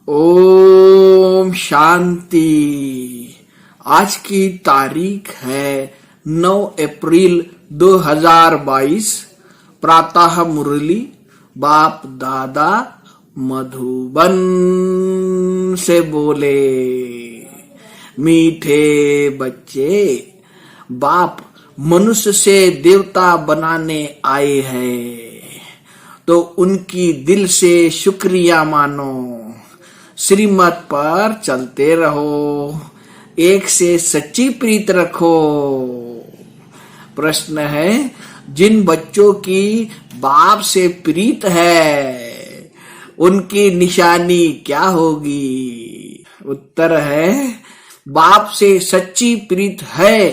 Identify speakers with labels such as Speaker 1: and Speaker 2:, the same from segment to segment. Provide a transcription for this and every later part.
Speaker 1: ओम शांति। आज की तारीख है 9 अप्रैल 2022। प्रातः मुरली बाप दादा मधुबन से बोले। मीठे बच्चे, बाप मनुष्य से देवता बनाने आए हैं, तो उनकी दिल से शुक्रिया मानो। श्रीमत पर चलते रहो, एक से सच्ची प्रीत रखो। प्रश्न है, जिन बच्चों की बाप से प्रीत है उनकी निशानी क्या होगी? उत्तर है, बाप से सच्ची प्रीत है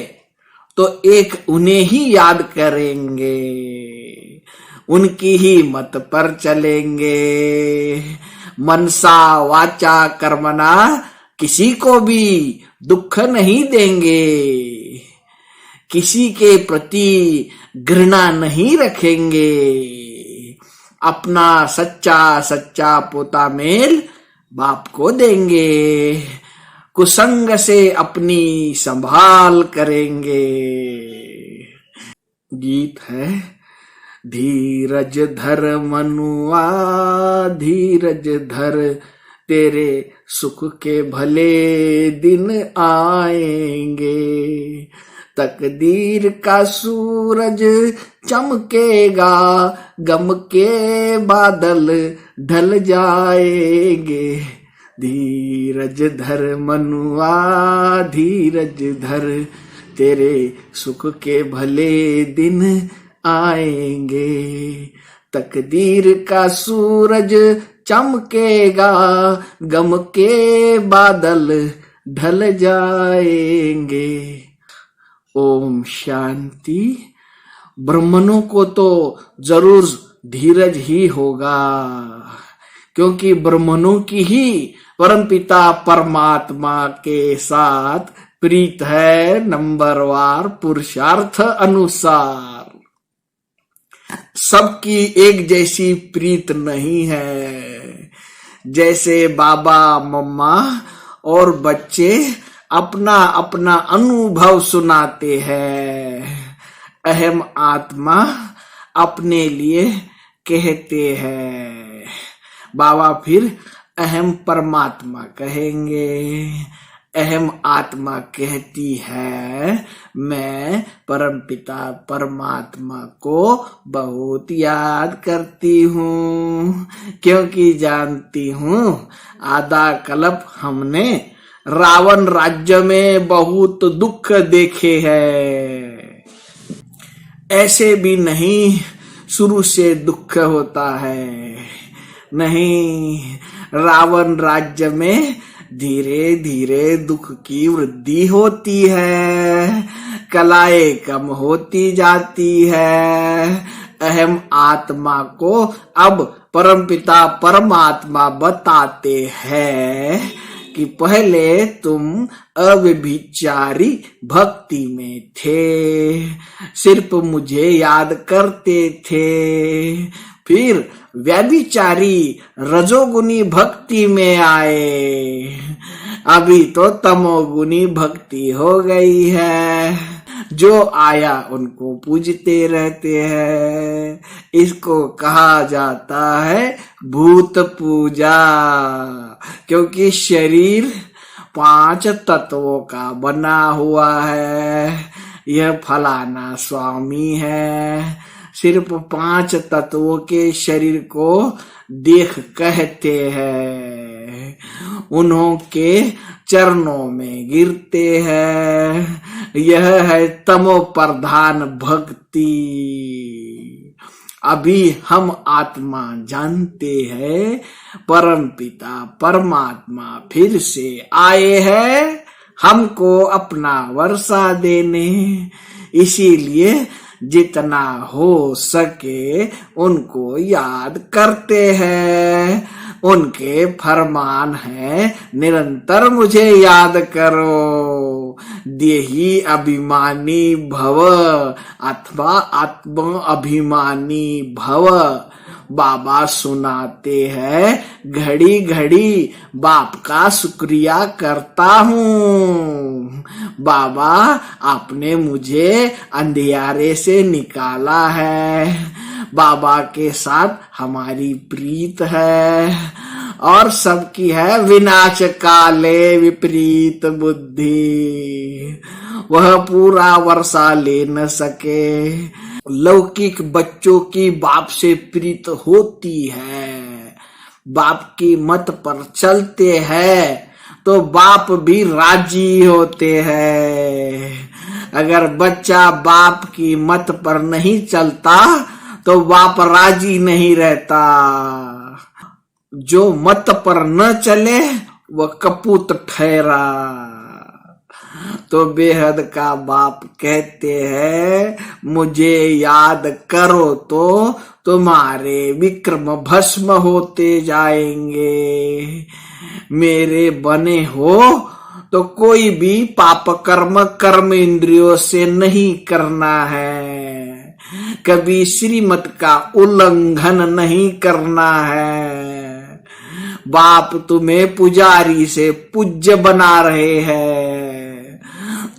Speaker 1: तो एक उन्हें ही याद करेंगे, उनकी ही मत पर चलेंगे। मनसा वाचा कर्मणा किसी को भी दुख नहीं देंगे, किसी के प्रति घृणा नहीं रखेंगे। अपना सच्चा पोता मेल बाप को देंगे, कुसंग से अपनी संभाल करेंगे। गीत है, धीरज धर मनुआ धीरज धर, तेरे सुख के भले दिन आएंगे। तकदीर का सूरज चमकेगा, गम के बादल ढल जाएंगे। धीरज धर मनुआ धीरज धर, तेरे सुख के भले दिन आएंगे। तकदीर का सूरज चमकेगा, गम के बादल ढल जाएंगे। ओम शांति। ब्राह्मणों को तो जरूर धीरज ही होगा, क्योंकि ब्राह्मणों की ही परमपिता परमात्मा के साथ प्रीत है, नंबरवार पुरुषार्थ अनुसार। सबकी एक जैसी प्रीत नहीं है। जैसे बाबा मम्मा और बच्चे अपना अपना अनुभव सुनाते हैं, अहम आत्मा अपने लिए कहते हैं, बाबा फिर अहम परमात्मा कहेंगे। अहम आत्मा कहती है, मैं परमपिता परमात्मा को बहुत याद करती हूँ, क्योंकि जानती हूँ आधा कल्प हमने रावण राज्य में बहुत दुख देखे हैं। ऐसे भी नहीं शुरू से दुख होता है, नहीं, रावण राज्य में धीरे धीरे दुख की वृद्धि होती है, कलाएं कम होती जाती है। अहम आत्मा को अब परमपिता परमात्मा बताते हैं कि पहले तुम अव्यभिचारी भक्ति में थे, सिर्फ मुझे याद करते थे। फिर व्यभिचारी रजोगुनी भक्ति में आए, अभी तो तमोगुनी भक्ति हो गई है। जो आया उनको पूजते रहते हैं। इसको कहा जाता है भूत पूजा, क्योंकि शरीर 5 तत्वों का बना हुआ है। यह फलाना स्वामी है, सिर्फ 5 तत्वों के शरीर को देख कहते हैं, उन्हों के चरणों में गिरते हैं। यह है तमो प्रधान भक्ति। अभी हम आत्मा जानते हैं, परमपिता परमात्मा फिर से आए हैं हमको अपना वर्षा देने। इसीलिए जितना हो सके उनको याद करते हैं। उनके फरमान है, निरंतर मुझे याद करो। देही अभिमानी भव अथवा आत्म अभिमानी भव। बाबा सुनाते हैं घड़ी घड़ी बाप का शुक्रिया करता हूँ। बाबा आपने मुझे अंधियारे से निकाला है। बाबा के साथ हमारी प्रीत है और सबकी है विनाश काले विपरीत बुद्धि। वह पूरा वर्षा ले न सके। लौकिक बच्चों की बाप से प्रीत होती है। बाप की मत पर चलते हैं तो बाप भी राजी होते हैं। अगर बच्चा बाप की मत पर नहीं चलता तो बाप राजी नहीं रहता। जो मत पर न चले वह कपूत ठहरा। तो बेहद का बाप कहते हैं मुझे याद करो तो तुम्हारे विक्रम भस्म होते जाएंगे। मेरे बने हो तो कोई भी पाप कर्म कर्म इंद्रियों से नहीं करना है। कभी श्रीमत का उल्लंघन नहीं करना है। बाप तुम्हें पुजारी से पूज्य बना रहे हैं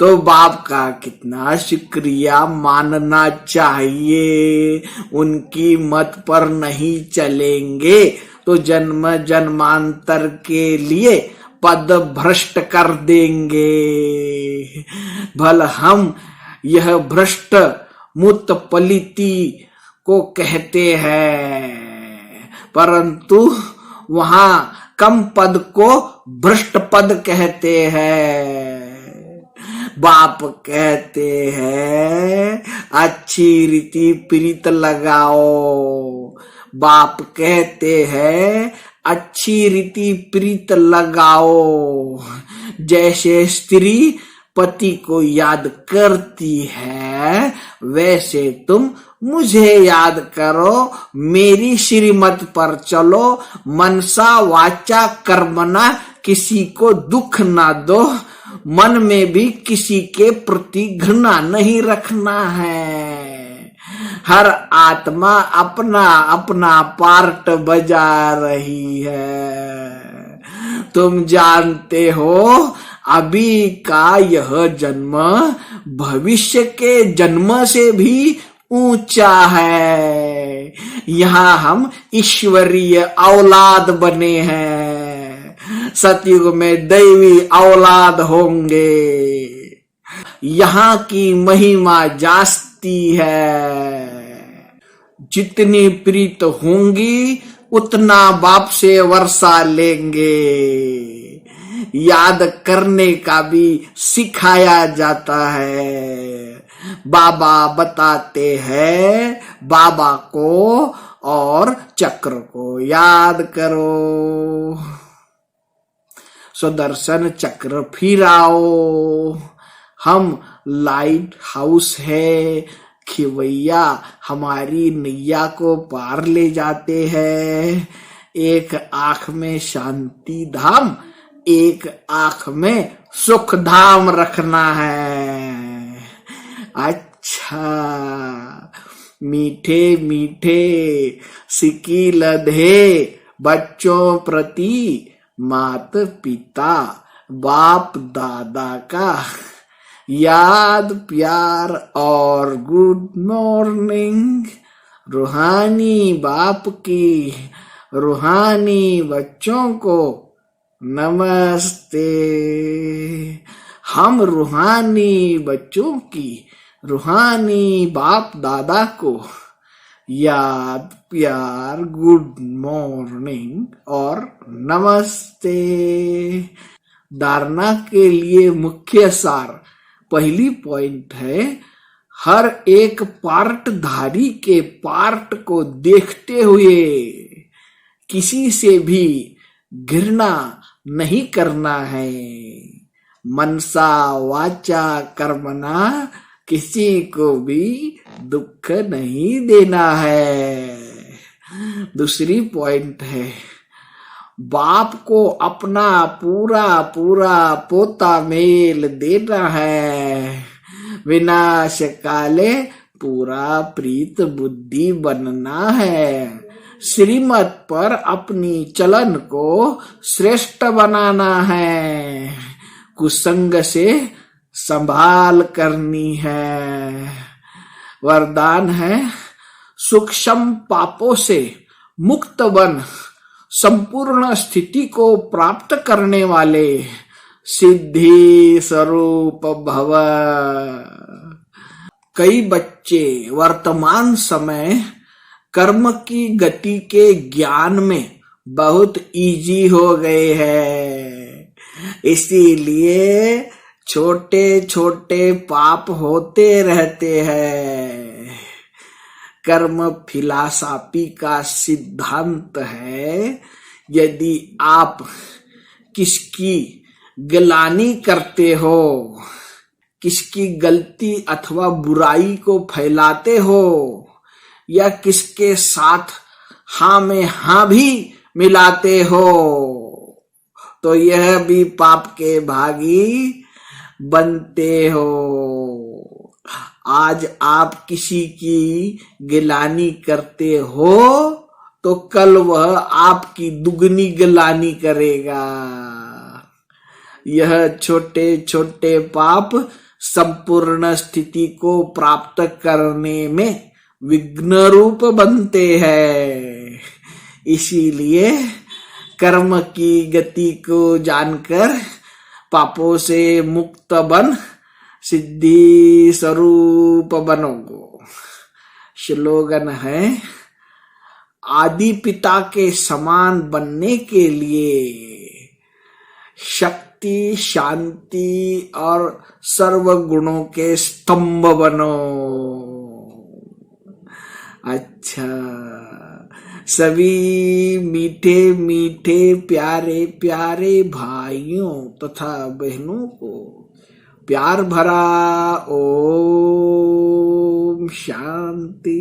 Speaker 1: तो बाप का कितना शुक्रिया मानना चाहिए। उनकी मत पर नहीं चलेंगे तो जन्म जन्मांतर के लिए पद भ्रष्ट कर देंगे। भल हम यह भ्रष्ट मुतपलिति को कहते हैं परंतु वहां कम पद को भ्रष्ट पद कहते हैं। बाप कहते हैं अच्छी रीति प्रीत लगाओ। बाप कहते हैं अच्छी रीति प्रीत लगाओ। जैसे स्त्री पति को याद करती है वैसे तुम मुझे याद करो। मेरी श्रीमत पर चलो। मनसा वाचा कर्मणा किसी को दुख ना दो। मन में भी किसी के प्रति घृणा नहीं रखना है। हर आत्मा अपना अपना पार्ट बजा रही है। तुम जानते हो अभी का यह जन्म भविष्य के जन्म से भी ऊंचा है। यहाँ हम ईश्वरीय औलाद बने हैं। सतयुग में दैवी औलाद होंगे। यहाँ की महिमा जास्ती है। जितनी प्रीत होंगी उतना बाप से वर्षा लेंगे। याद करने का भी सिखाया जाता है। बाबा बताते हैं बाबा को और चक्र को याद करो। सुदर्शन चक्र फिराओ। हम लाइट हाउस है। खिवैया हमारी नैया को पार ले जाते हैं। एक आंख में शांति धाम एक आंख में सुख धाम रखना है। अच्छा मीठे मीठे सिक्की लधे बच्चों प्रति मात पिता बाप दादा का याद प्यार और गुड मॉर्निंग। रूहानी बाप की रूहानी बच्चों को नमस्ते। हम रूहानी बच्चों की रूहानी बाप दादा को याद प्यार गुड मॉर्निंग और नमस्ते। धारणा के लिए मुख्य सार पहली पॉइंट है हर एक पार्टधारी के पार्ट को देखते हुए किसी से भी घृणा नहीं करना है। मनसा वाचा कर्मणा किसी को भी दुख नहीं देना है। दूसरी पॉइंट है बाप को अपना पूरा पूरा पोता मेल देना है। विनाश काले पूरा प्रीत बुद्धि बनना है। श्रीमत पर अपनी चलन को श्रेष्ठ बनाना है, कुसंग से संभाल करनी है। वरदान है, सूक्ष्म पापों से मुक्त बन संपूर्ण स्थिति को प्राप्त करने वाले सिद्धि स्वरूप भव। कई बच्चे वर्तमान समय कर्म की गति के ज्ञान में बहुत इजी हो गए हैं, इसीलिए छोटे छोटे पाप होते रहते हैं। कर्म फिलॉसफी का सिद्धांत है, यदि आप किसकी गिलानी करते हो, किसकी गलती अथवा बुराई को फैलाते हो, या किसके साथ हाँ में हाँ भी मिलाते हो, तो यह भी पाप के भागी बनते हो। आज आप किसी की गिलानी करते हो तो कल वह आपकी दुगनी गिलानी करेगा। यह छोटे छोटे पाप संपूर्ण स्थिति को प्राप्त करने में विघ्न रूप बनते हैं। इसीलिए कर्म की गति को जानकर पापों से मुक्त बन सिद्धि स्वरूप बनोगो। स्लोगन है, आदि पिता के समान बनने के लिए शक्ति, शांति और सर्व गुणों के स्तंभ बनो। अच्छा, सभी मीठे मीठे प्यारे प्यारे भाइयों तथा बहनों को प्यार भरा ओम शांति।